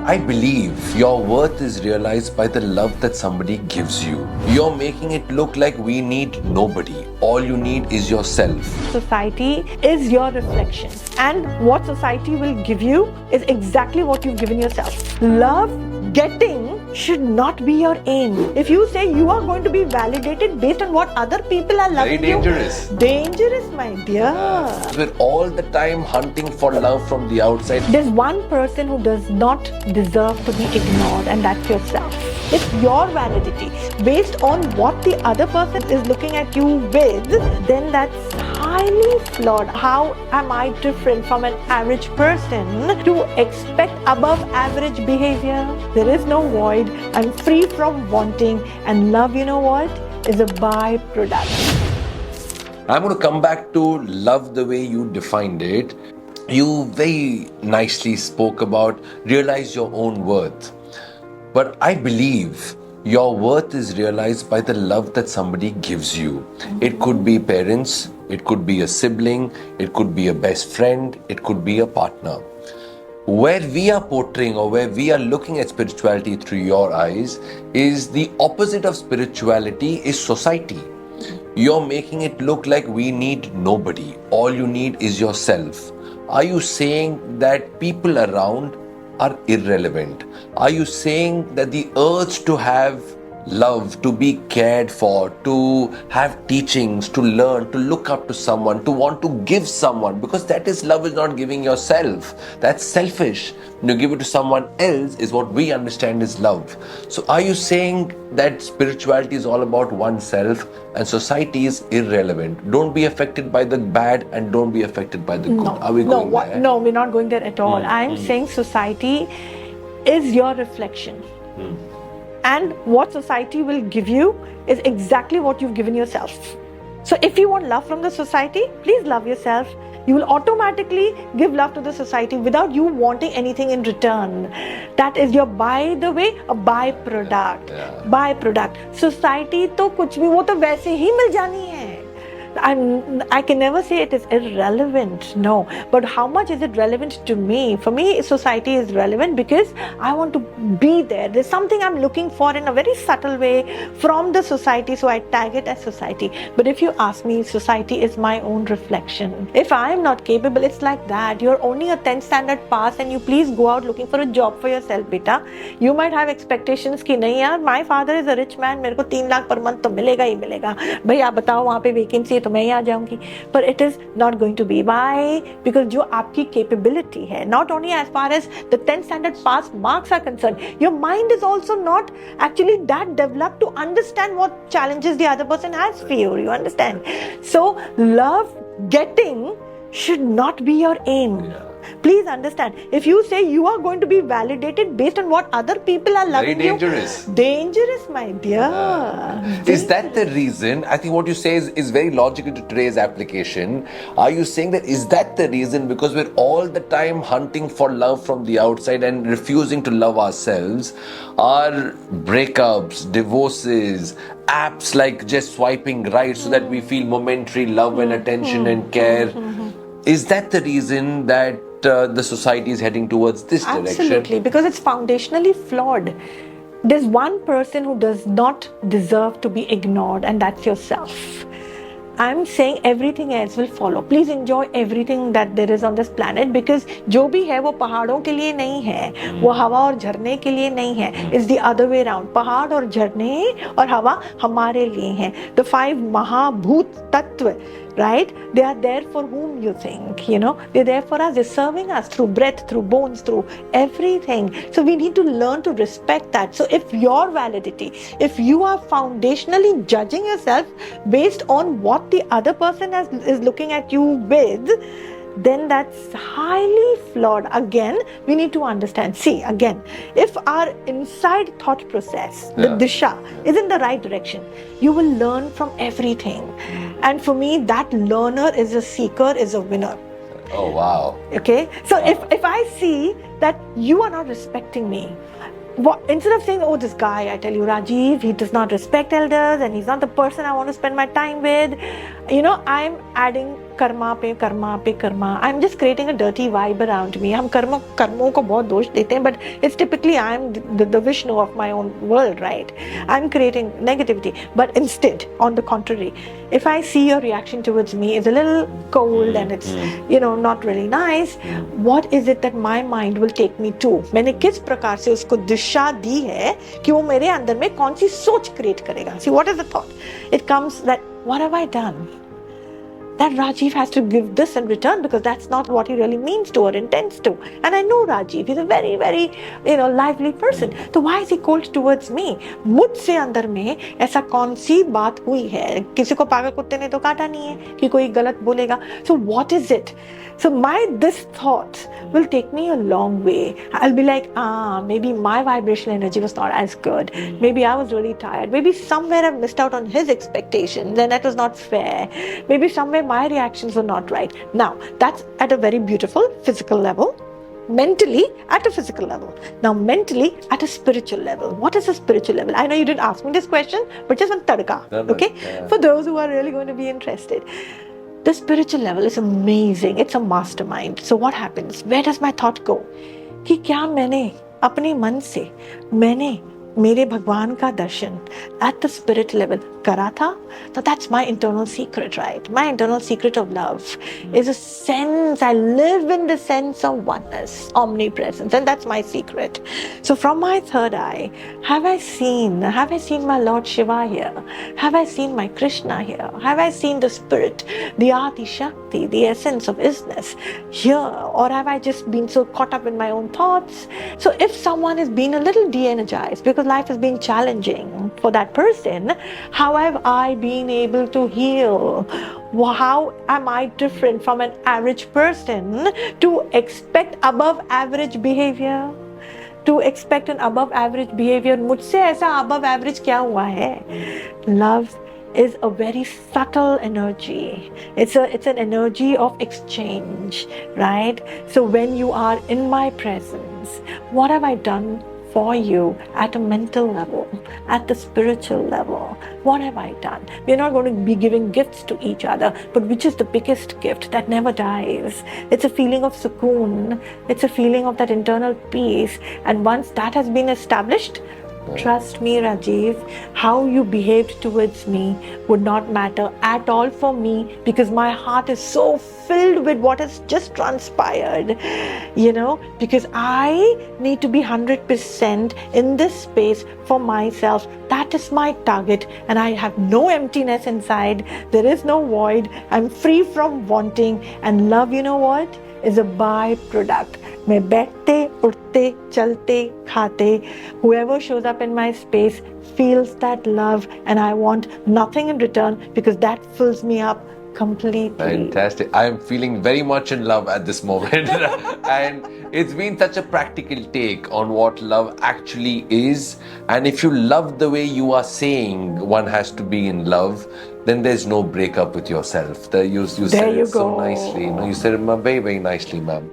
I believe your worth is realized by the love that somebody gives you. You're making it look like we need nobody. All you need is yourself. Society is your reflection, and what society will give you is exactly what you've given yourself. Love getting should not be your aim. If you say you are going to be validated based on what other people are loving Very dangerous. you, dangerous, my dear. We're all the time hunting for love from the outside. There's one person who does not deserve to be ignored, and that's yourself. If your validity based on what the other person is looking at you with, then that's highly flawed. How am I different from an average person to expect above average behavior? There is no void. I'm free from wanting, and love, you know what, is a byproduct. I'm going to come back to love the way you defined it. You very nicely spoke about realize your own worth. But I believe your worth is realized by the love that somebody gives you. It could be parents, it could be a sibling, it could be a best friend, it could be a partner. Where we are portraying or where we are looking at spirituality through your eyes is the opposite of spirituality is society. You're making it look like we need nobody. All you need is yourself. Are you saying that people around are irrelevant? Are you saying that the urge to have love, to be cared for, to have teachings, to learn, to look up to someone, to want to give someone, because that is love is not giving yourself. That's selfish. When you give it to someone else is what we understand is love. So are you saying that spirituality is all about oneself and society is irrelevant? Don't be affected by the bad and don't be affected by the good. Are we going there? No, we're not going there at all. I'm saying society is your reflection. And what society will give you is exactly what you've given yourself. So if you want love from the society, please love yourself. You will automatically give love to the society without you wanting anything in return. That is your, by the way, a byproduct. Byproduct. Society तो कुछ भी वो तो वैसे ही मिल जानी है. I can never say it is irrelevant, no. But how much is it relevant to me? For me, society is relevant because I want to be there. There's something I'm looking for in a very subtle way from the society, so I tag it as society. But if you ask me, society is my own reflection. If I am not capable, it's like that. You're only a 10th standard pass and you please go out looking for a job for yourself, beta. You might have expectations कि नहीं यार, my father is a rich man, मेरे को 3 lakh per month तो मिलेगा ही मिलेगा. भाई आप बताओ वहाँ पे vacancy तो मैं ही आ जाऊंगी. But it is not going to be. Why? Because जो आपकी capability है, not only as far as the 10th standard pass marks are concerned, your mind is also not actually that developed to understand what challenges the other person has for you. You understand? So love getting should not be your aim. Please understand. If you say you are going to be validated based on what other people are loving you, dangerous. Dangerous, my dear. Is that the reason? I think what you say is very logical to today's application. Are you saying that is that the reason because we're all the time hunting for love from the outside and refusing to love ourselves? Our breakups, divorces, apps like just swiping right so that we feel momentary love and attention and care. Is that the reason that the society is heading towards this direction? Absolutely, because it's foundationally flawed. There's one person who does not deserve to be ignored, and that's yourself. I'm saying everything else will follow. Please enjoy everything that there is on this planet because जो भी है वो पहाड़ों के लिए नहीं है, वो हवा और झरने के लिए नहीं है. It's the other way around. पहाड़ और झरने और हवा हमारे लिए हैं. The 5 महाभूत तत्व, right? They are there for whom you think, you know. They're there for us. They're serving us through breath, through bones, through everything. So we need to learn to respect that. So if your validity, if you are foundationally judging yourself based on what the other person is looking at you with, then that's highly flawed. Again, we need to understand. See, again, if our inside thought process, the disha, is in the right direction, you will learn from everything. And for me, that learner is a seeker, is a winner. Oh, wow. Okay? So if I see that you are not respecting me, instead of saying, oh, this guy, I tell you, Rajiv, he does not respect elders and he's not the person I want to spend my time with, you know, I'm adding Karma पे Karma. I'm just creating a dirty vibe around me. हम कर्मों को बहुत दोष देते हैं, but it's typically I'm the Vishnu of my own world, right? I'm creating negativity. But instead, on the contrary, if I see your reaction towards me is a little cold and it's not really nice, what is it that my mind will take me to? मैंने किस प्रकार से उसको दिशा दी है कि वो मेरे अंदर में कौन सी सोच क्रिएट करेगा? See, what is the thought? It comes that what have I done that Rajiv has to give this in return, because that's not what he really means to or intends to. And I know Rajiv, he's a very, very, lively person. So why is he cold towards me? मुझसे अंदर में ऐसा कौन सी बात हुई है? किसी को पागल कुत्ते ने तो काटा नहीं है कि कोई गलत बोलेगा. So what is it? So this thought will take me a long way. I'll be like, maybe my vibrational energy was not as good. Maybe I was really tired. Maybe somewhere I missed out on his expectations and that was not fair. Maybe somewhere my reactions were not right. Now, that's at a very beautiful physical level. Mentally at a physical level. Now, mentally at a spiritual level. What is a spiritual level? I know you didn't ask me this question, but just on tadka. Okay? Yeah. For those who are really going to be interested. The spiritual level is amazing. It's a mastermind. So what happens? Where does my thought go? कि क्या मैंने अपने मन से मेरे भगवान का दर्शन at the spirit level करा था? So that's my internal secret, right? My internal secret of love is a sense, I live in the sense of oneness, omnipresence, and that's my secret. So from my third eye, have I seen my Lord Shiva here? Have I seen my Krishna here? Have I seen the spirit, the Adi Shakti, the essence of isness here? Or have I just been so caught up in my own thoughts? So if someone has been a little de-energized because life has been challenging for that person, how have I been able to heal? How am I different from an average person to expect above average behavior? To expect an above average behavior. मुझसे ऐसा above average क्या हुआ है? Love is a very subtle energy. It's an energy of exchange, right? So when you are in my presence, what have I done for you at a mental level, at the spiritual level? What have I done? We're not going to be giving gifts to each other, but which is the biggest gift that never dies? It's a feeling of sukoon. It's a feeling of that internal peace. And once that has been established, trust me, Rajiv, how you behaved towards me would not matter at all for me, because my heart is so filled with what has just transpired, because I need to be 100% in this space for myself. That is my target, and I have no emptiness inside. There is no void. I'm free from wanting, and love, you know what, is a byproduct. मैं बैठते, उठते, चलते, खाते, whoever shows up in my space feels that love, and I want nothing in return, because that fills me up completely. Fantastic. I am feeling very much in love at this moment. And it's been such a practical take on what love actually is. And if you love the way you are saying one has to be in love, then there's no breakup with yourself. You said it so nicely. You said it very, very nicely, ma'am.